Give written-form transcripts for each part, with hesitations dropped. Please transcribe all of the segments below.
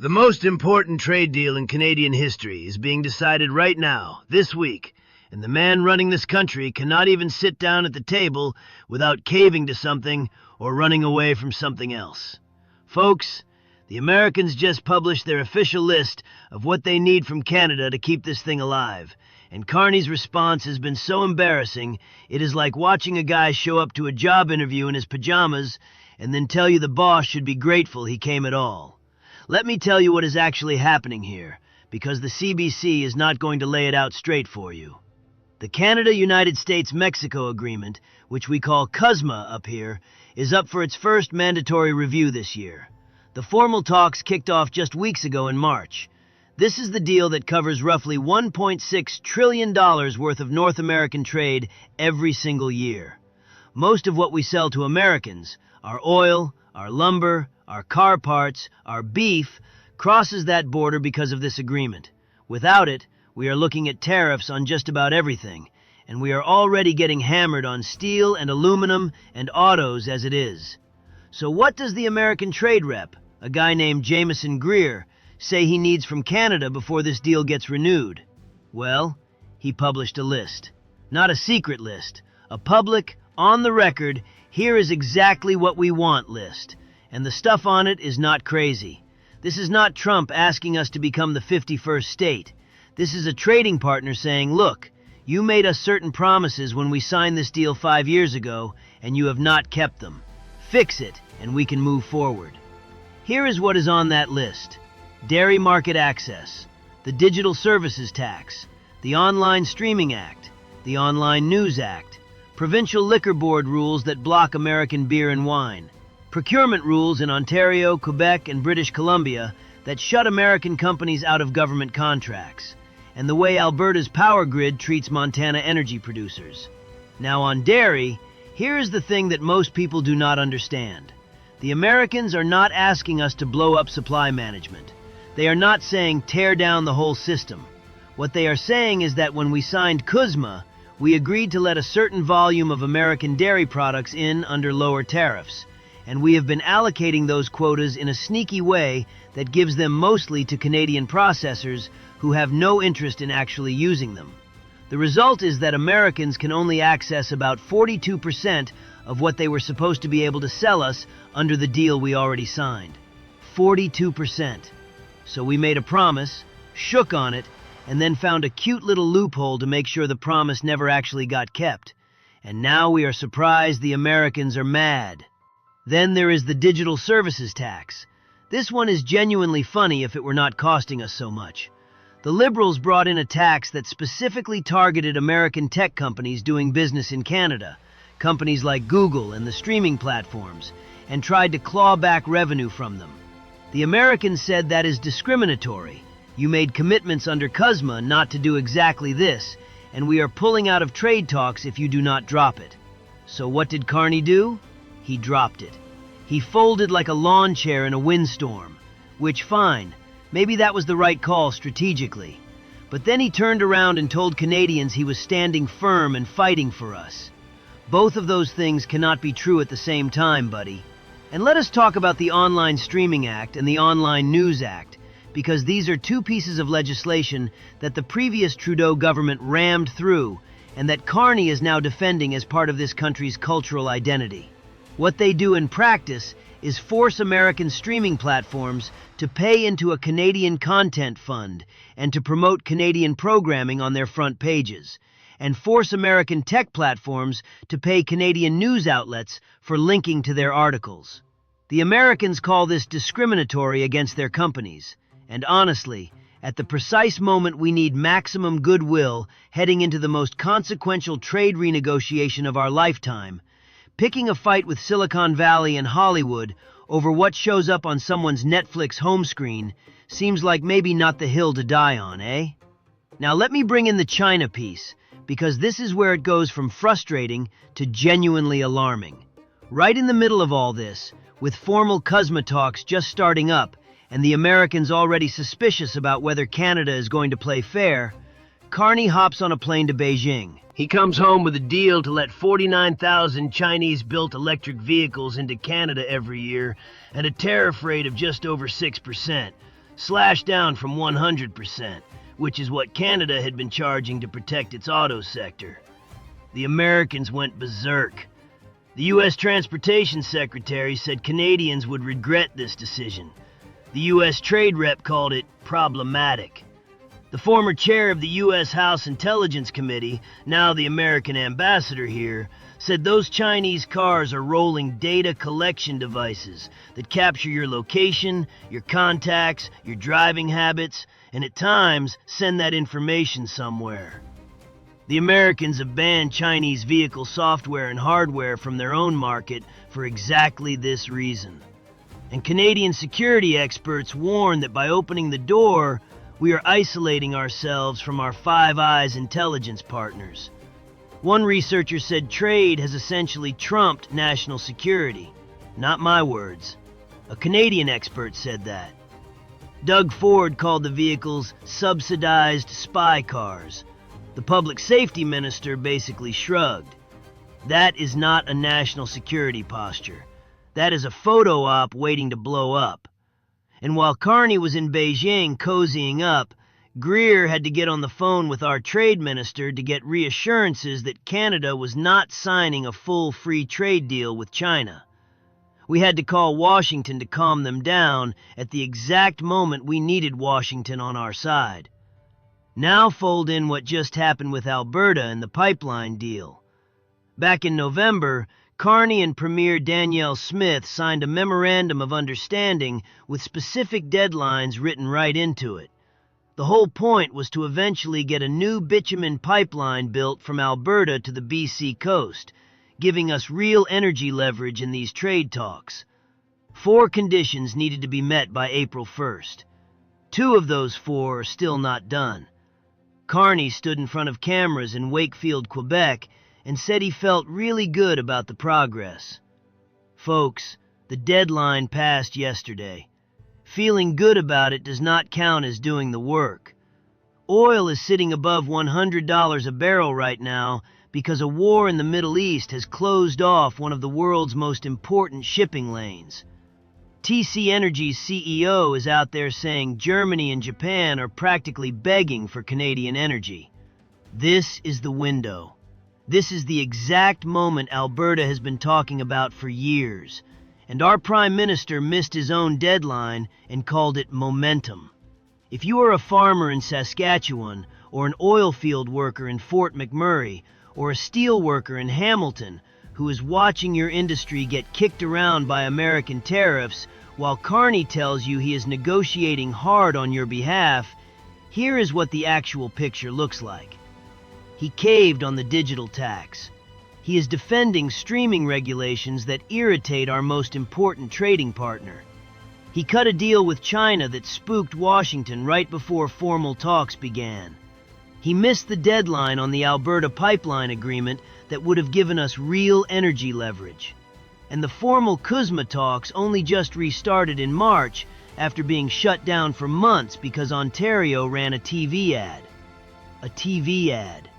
The most important trade deal in Canadian history is being decided right now, this week, and the man running this country cannot even sit down at the table without caving to something or running away from something else. Folks, the Americans just published their official list of what they need from Canada to keep this thing alive, and Carney's response has been so embarrassing, it is like watching a guy show up to a job interview in his pajamas and then tell you the boss should be grateful he came at all. Let me tell you what is actually happening here, because the CBC is not going to lay it out straight for you. The Canada-United States-Mexico Agreement, which we call CUSMA up here, is up for its first mandatory review this year. The formal talks kicked off just weeks ago in March. This is the deal that covers roughly $1.6 trillion worth of North American trade every single year. Most of what we sell to Americans, our oil, our lumber, our car parts, our beef, crosses that border because of this agreement. Without it, we are looking at tariffs on just about everything, and we are already getting hammered on steel and aluminum and autos as it is. So what does the American trade rep, a guy named Jameson Greer, say he needs from Canada before this deal gets renewed? Well, he published a list. Not a secret list, a public, on the record, here is exactly what we want list. And the stuff on it is not crazy. This is not Trump asking us to become the 51st state. This is a trading partner saying, look, you made us certain promises when we signed this deal 5 years ago, and you have not kept them. Fix it, and we can move forward. Here is what is on that list. Dairy market access, the Digital Services Tax, the Online Streaming Act, the Online News Act, Provincial Liquor Board rules that block American beer and wine, procurement rules in Ontario, Quebec, and British Columbia that shut American companies out of government contracts, and the way Alberta's power grid treats Montana energy producers. Now on dairy, here is the thing that most people do not understand. The Americans are not asking us to blow up supply management. They are not saying tear down the whole system. What they are saying is that when we signed CUSMA, we agreed to let a certain volume of American dairy products in under lower tariffs, and we have been allocating those quotas in a sneaky way that gives them mostly to Canadian processors who have no interest in actually using them. The result is that Americans can only access about 42% of what they were supposed to be able to sell us under the deal we already signed. 42%. So we made a promise, shook on it, and then found a cute little loophole to make sure the promise never actually got kept. And now we are surprised the Americans are mad. Then there is the Digital Services Tax. This one is genuinely funny if it were not costing us so much. The Liberals brought in a tax that specifically targeted American tech companies doing business in Canada, companies like Google and the streaming platforms, and tried to claw back revenue from them. The Americans said that is discriminatory. You made commitments under CUSMA not to do exactly this, and we are pulling out of trade talks if you do not drop it. So what did Carney do? He dropped it. He folded like a lawn chair in a windstorm, which fine, maybe that was the right call strategically. But then he turned around and told Canadians he was standing firm and fighting for us. Both of those things cannot be true at the same time, buddy. And let us talk about the Online Streaming Act and the Online News Act, because these are two pieces of legislation that the previous Trudeau government rammed through and that Carney is now defending as part of this country's cultural identity. What they do in practice is force American streaming platforms to pay into a Canadian content fund and to promote Canadian programming on their front pages, and force American tech platforms to pay Canadian news outlets for linking to their articles. The Americans call this discriminatory against their companies, and honestly, at the precise moment we need maximum goodwill heading into the most consequential trade renegotiation of our lifetime, picking a fight with Silicon Valley and Hollywood over what shows up on someone's Netflix home screen seems like maybe not the hill to die on, eh? Now let me bring in the China piece, because this is where it goes from frustrating to genuinely alarming. Right in the middle of all this, with formal CUSMA talks just starting up, and the Americans already suspicious about whether Canada is going to play fair, Carney hops on a plane to Beijing. He comes home with a deal to let 49,000 Chinese-built electric vehicles into Canada every year and a tariff rate of just over 6%. slashed down from 100%, which is what Canada had been charging to protect its auto sector. The Americans went berserk. The U.S. Transportation Secretary said Canadians would regret this decision. The U.S. Trade Rep called it problematic. The former chair of the U.S. House Intelligence Committee, now the American ambassador here, said those Chinese cars are rolling data collection devices that capture your location, your contacts, your driving habits, and at times send that information somewhere. The Americans have banned Chinese vehicle software and hardware from their own market for exactly this reason. And Canadian security experts warn that by opening the door, we are isolating ourselves from our Five Eyes intelligence partners. One researcher said trade has essentially trumped national security. Not my words. A Canadian expert said that. Doug Ford called the vehicles subsidized spy cars. The public safety minister basically shrugged. That is not a national security posture. That is a photo op waiting to blow up. And while Carney was in Beijing cozying up, Greer had to get on the phone with our trade minister to get reassurances that Canada was not signing a full free trade deal with China. We had to call Washington to calm them down at the exact moment we needed Washington on our side. Now fold in what just happened with Alberta and the pipeline deal. Back in November, Carney and Premier Danielle Smith signed a memorandum of understanding with specific deadlines written right into it. The whole point was to eventually get a new bitumen pipeline built from Alberta to the BC coast, giving us real energy leverage in these trade talks. 4 conditions needed to be met by April 1st. 2 of those 4 are still not done. Carney stood in front of cameras in Wakefield, Quebec, and said he felt really good about the progress. Folks, the deadline passed yesterday. Feeling good about it does not count as doing the work. Oil is sitting above $100 a barrel right now because a war in the Middle East has closed off one of the world's most important shipping lanes. TC Energy's CEO is out there saying Germany and Japan are practically begging for Canadian energy. This is the window. This is the exact moment Alberta has been talking about for years, and our Prime Minister missed his own deadline and called it momentum. If you are a farmer in Saskatchewan, or an oil field worker in Fort McMurray, or a steel worker in Hamilton who is watching your industry get kicked around by American tariffs while Carney tells you he is negotiating hard on your behalf, here is what the actual picture looks like. He caved on the digital tax. He is defending streaming regulations that irritate our most important trading partner. He cut a deal with China that spooked Washington right before formal talks began. He missed the deadline on the Alberta pipeline agreement that would have given us real energy leverage. And the formal CUSMA talks only just restarted in March after being shut down for months because Ontario ran a TV ad. A TV ad.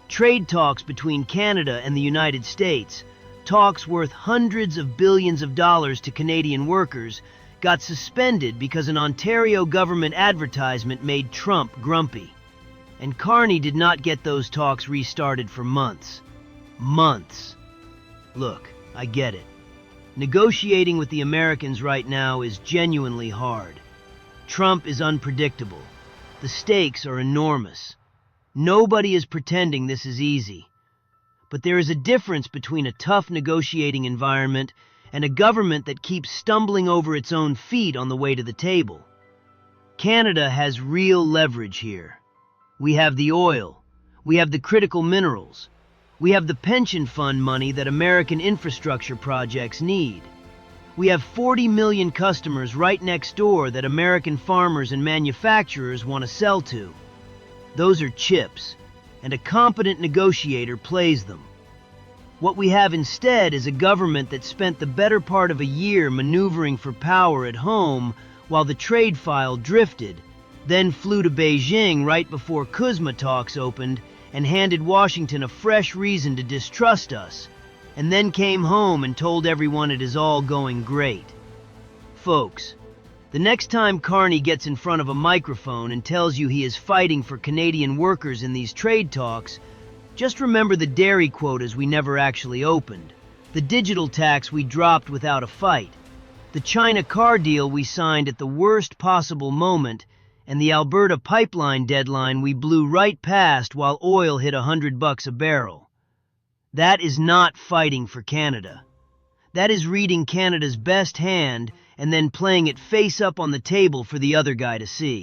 Trade talks between Canada and the United States, talks worth hundreds of billions of dollars to Canadian workers, got suspended because an Ontario government advertisement made Trump grumpy. And Carney did not get those talks restarted for months. Months. Look, I get it. Negotiating with the Americans right now is genuinely hard. Trump is unpredictable. The stakes are enormous. Nobody is pretending this is easy. But there is a difference between a tough negotiating environment and a government that keeps stumbling over its own feet on the way to the table. Canada has real leverage here. We have the oil. We have the critical minerals. We have the pension fund money that American infrastructure projects need. We have 40 million customers right next door that American farmers and manufacturers want to sell to. Those are chips, and a competent negotiator plays them. What we have instead is a government that spent the better part of a year maneuvering for power at home while the trade file drifted, then flew to Beijing right before CUSMA talks opened and handed Washington a fresh reason to distrust us, and then came home and told everyone it is all going great. Folks, The next time Carney gets in front of a microphone and tells you he is fighting for Canadian workers in these trade talks, just remember the dairy quotas we never actually opened, the digital tax we dropped without a fight, the China car deal we signed at the worst possible moment, and the Alberta pipeline deadline we blew right past while oil hit $100 a barrel. That is not fighting for Canada. That is reading Canada's best hand and then playing it face up on the table for the other guy to see.